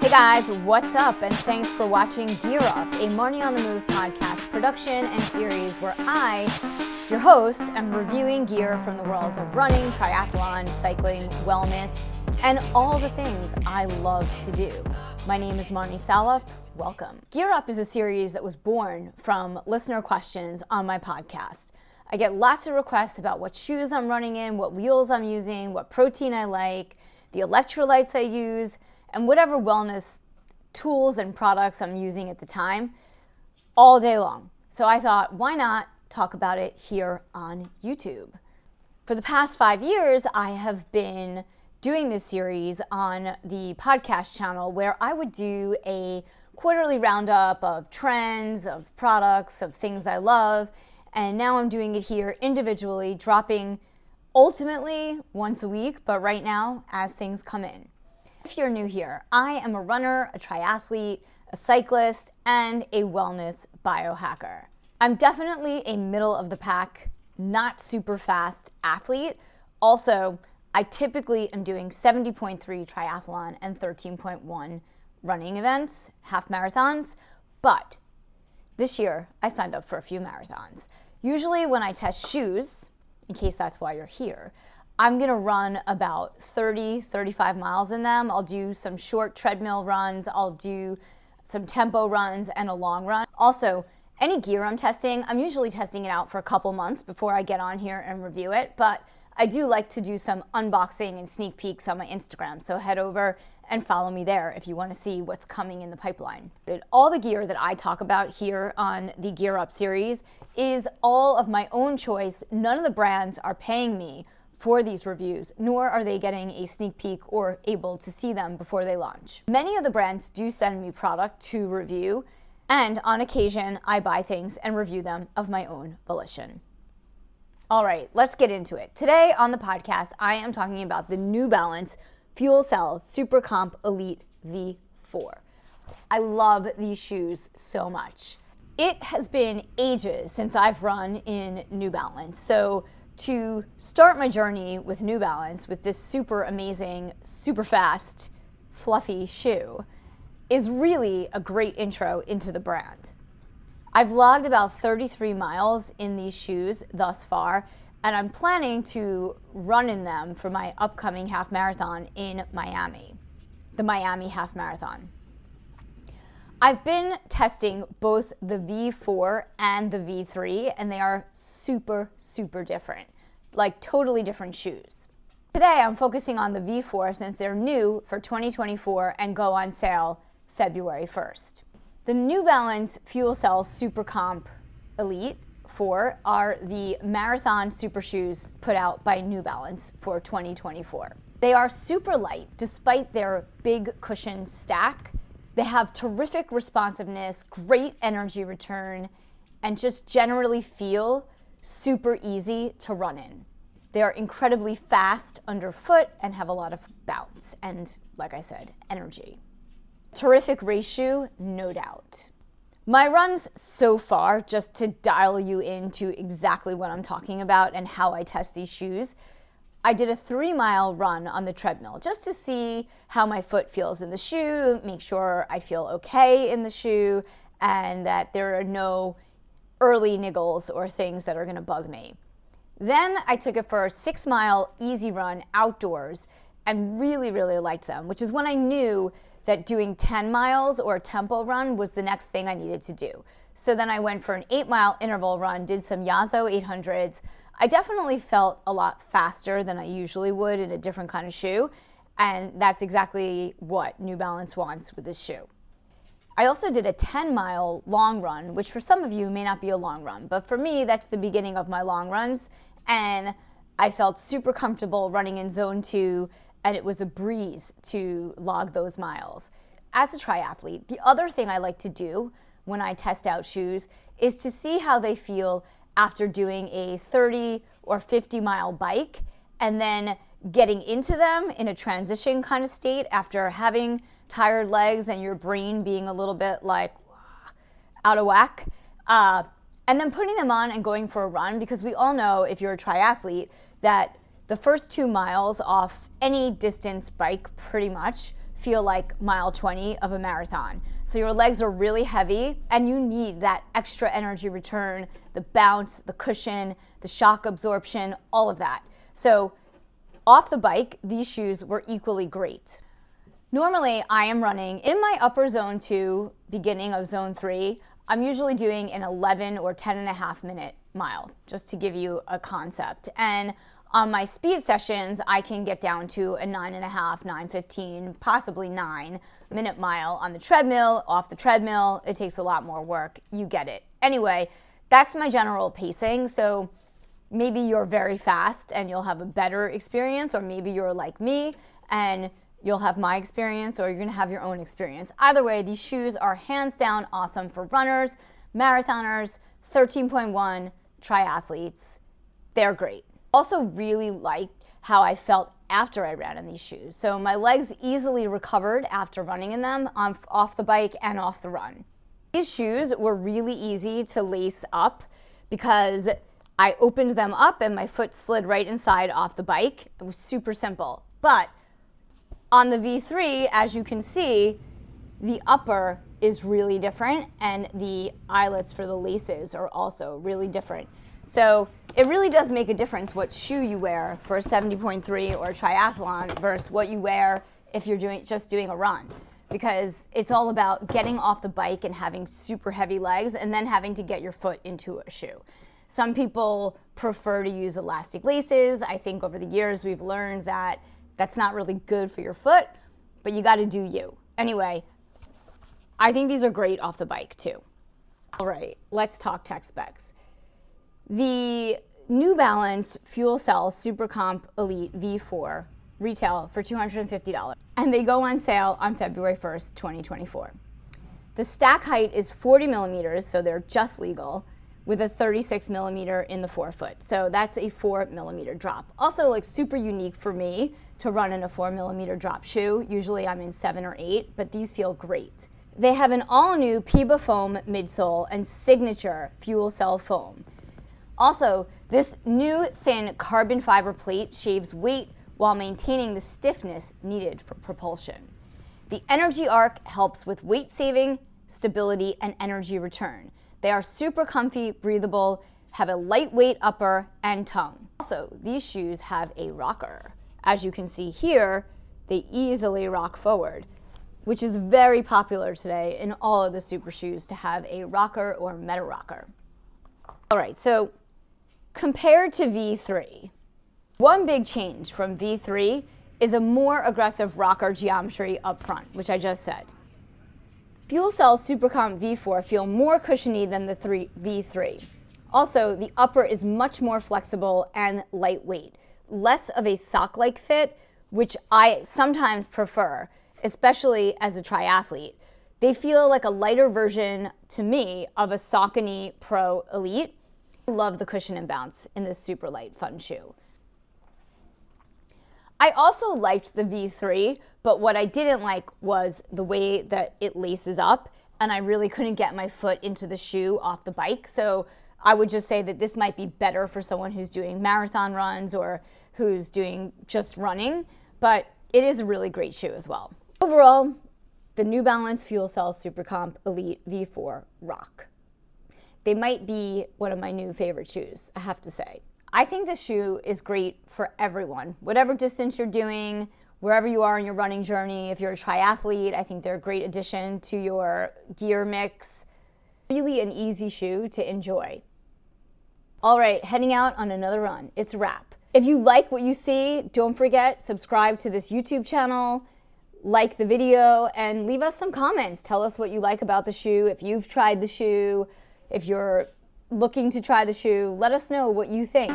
Hey guys, what's up? And thanks for watching Gear Up, a Money on the Move podcast production and series where I, your host, am reviewing gear from the worlds of running, triathlon, cycling, wellness, and all the things I love to do. My name is Marnie Salop. Welcome. Gear Up is a series that was born from listener questions on my podcast. I get lots of requests about what shoes I'm running in, what wheels I'm using, what protein I like, the electrolytes I use, and whatever wellness tools and products I'm using at the time, all day long. So I thought, why not talk about it here on YouTube? For the past 5 years, I have been doing this series on the podcast channel where I would do a quarterly roundup of trends, of products, of things I love, and now I'm doing it here individually, dropping ultimately once a week, but right now as things come in. If you're new here, I am a runner, a triathlete, a cyclist, and a wellness biohacker. I'm definitely a middle of the pack, not super fast athlete. Also, I typically am doing 70.3 triathlon and 13.1 running events, half marathons, but this year I signed up for a few marathons. Usually when I test shoes, in case that's why you're here, I'm gonna run about 35 miles in them. I'll do some short treadmill runs, I'll do some tempo runs, and a long run. Also, any gear I'm testing, I'm usually testing it out for a couple months before I get on here and review it, but I do like to do some unboxing and sneak peeks on my Instagram, so head over and follow me there if you wanna see what's coming in the pipeline. All the gear that I talk about here on the Gear Up series is all of my own choice. None of the brands are paying me for these reviews, nor are they getting a sneak peek or able to see them before they launch. Many of the brands do send me product to review, and on occasion, I buy things and review them of my own volition. All right, let's get into it. Today on the podcast, I am talking about the New Balance FuelCell SuperComp Elite V4. I love these shoes so much. It has been ages since I've run in New Balance, so to start my journey with New Balance, with this super amazing, super fast, fluffy shoe, is really a great intro into the brand. I've logged about 33 miles in these shoes thus far, and I'm planning to run in them for my upcoming half marathon in Miami, the Miami Half Marathon. I've been testing both the V4 and the V3, and they are super, super different, like totally different shoes. Today, I'm focusing on the V4 since they're new for 2024 and go on sale February 1st. The New Balance FuelCell SuperComp Elite 4 are the marathon super shoes put out by New Balance for 2024. They are super light despite their big cushion stack. They have terrific responsiveness, great energy return, and just generally feel super easy to run in. They are incredibly fast underfoot and have a lot of bounce and, like I said, energy. Terrific race shoe, no doubt. My runs so far, just to dial you into exactly what I'm talking about and how I test these shoes, I did a 3-mile run on the treadmill just to see how my foot feels in the shoe, make sure I feel okay in the shoe, and that there are no early niggles or things that are gonna bug me. Then I took it for a 6-mile easy run outdoors and really, really liked them, which is when I knew that doing 10 miles or a tempo run was the next thing I needed to do. So then I went for an 8-mile interval run, did some Yazo 800s. I definitely felt a lot faster than I usually would in a different kind of shoe, and that's exactly what New Balance wants with this shoe. I also did a 10-mile long run, which for some of you may not be a long run, but for me, that's the beginning of my long runs, and I felt super comfortable running in zone 2, and it was a breeze to log those miles. As a triathlete, the other thing I like to do when I test out shoes is to see how they feel after doing a 30 or 50 mile bike and then getting into them in a transition kind of state after having tired legs and your brain being a little bit like out of whack, and then putting them on and going for a run, because we all know if you're a triathlete that the first 2 miles off any distance bike pretty much feel like mile 20 of a marathon. So your legs are really heavy and you need that extra energy return, the bounce, the cushion, the shock absorption, all of that. So off the bike, these shoes were equally great. Normally, I am running in my upper zone 2, beginning of zone 3. I'm usually doing an 11 or 10 and a half minute mile, just to give you a concept. And on my speed sessions, I can get down to a 9.5, 9:15, possibly 9-minute mile on the treadmill. Off the treadmill, it takes a lot more work. You get it. Anyway, that's my general pacing. So maybe you're very fast and you'll have a better experience, or maybe you're like me and you'll have my experience, or you're gonna have your own experience. Either way, these shoes are hands down awesome for runners, marathoners, 13.1 triathletes. They're great. Also really liked how I felt after I ran in these shoes. So my legs easily recovered after running in them off the bike and off the run. These shoes were really easy to lace up because I opened them up and my foot slid right inside off the bike. It was super simple. But on the V3, as you can see, the upper is really different and the eyelets for the laces are also really different. So it really does make a difference what shoe you wear for a 70.3 or a triathlon versus what you wear if you're just doing a run. Because it's all about getting off the bike and having super heavy legs and then having to get your foot into a shoe. Some people prefer to use elastic laces. I think over the years we've learned that that's not really good for your foot, but you gotta do you. Anyway, I think these are great off the bike too. All right, let's talk tech specs. The New Balance FuelCell SuperComp Elite V4 retail for $250, and they go on sale on February 1st, 2024. The stack height is 40 millimeters, so they're just legal, with a 36 millimeter in the forefoot. So that's a 4 millimeter drop. Also, like, super unique for me to run in a 4 millimeter drop shoe. Usually I'm in 7 or 8, but these feel great. They have an all-new PIBA foam midsole and signature FuelCell foam. Also, this new thin carbon fiber plate shaves weight while maintaining the stiffness needed for propulsion. The Energy Arc helps with weight saving, stability, and energy return. They are super comfy, breathable, have a lightweight upper and tongue. Also, these shoes have a rocker. As you can see here, they easily rock forward, which is very popular today in all of the super shoes to have a rocker or meta rocker. All right, so compared to V3, one big change from V3 is a more aggressive rocker geometry up front, which I just said. FuelCell SuperComp V4 feel more cushiony than the V3. Also, the upper is much more flexible and lightweight, less of a sock-like fit, which I sometimes prefer, especially as a triathlete. They feel like a lighter version, to me, of a Saucony Pro Elite. I love the cushion and bounce in this super light, fun shoe. I also liked the V3, but what I didn't like was the way that it laces up, and I really couldn't get my foot into the shoe off the bike. So I would just say that this might be better for someone who's doing marathon runs or who's doing just running, but it is a really great shoe as well. Overall, the New Balance FuelCell SuperComp Elite V4 rock. They might be one of my new favorite shoes, I have to say. I think this shoe is great for everyone, whatever distance you're doing, wherever you are in your running journey. If you're a triathlete, I think they're a great addition to your gear mix. Really an easy shoe to enjoy. All right, heading out on another run. It's a wrap. If you like what you see, don't forget, subscribe to this YouTube channel, like the video, and leave us some comments. Tell us what you like about the shoe. If you've tried the shoe, if you're looking to try the shoe, let us know what you think.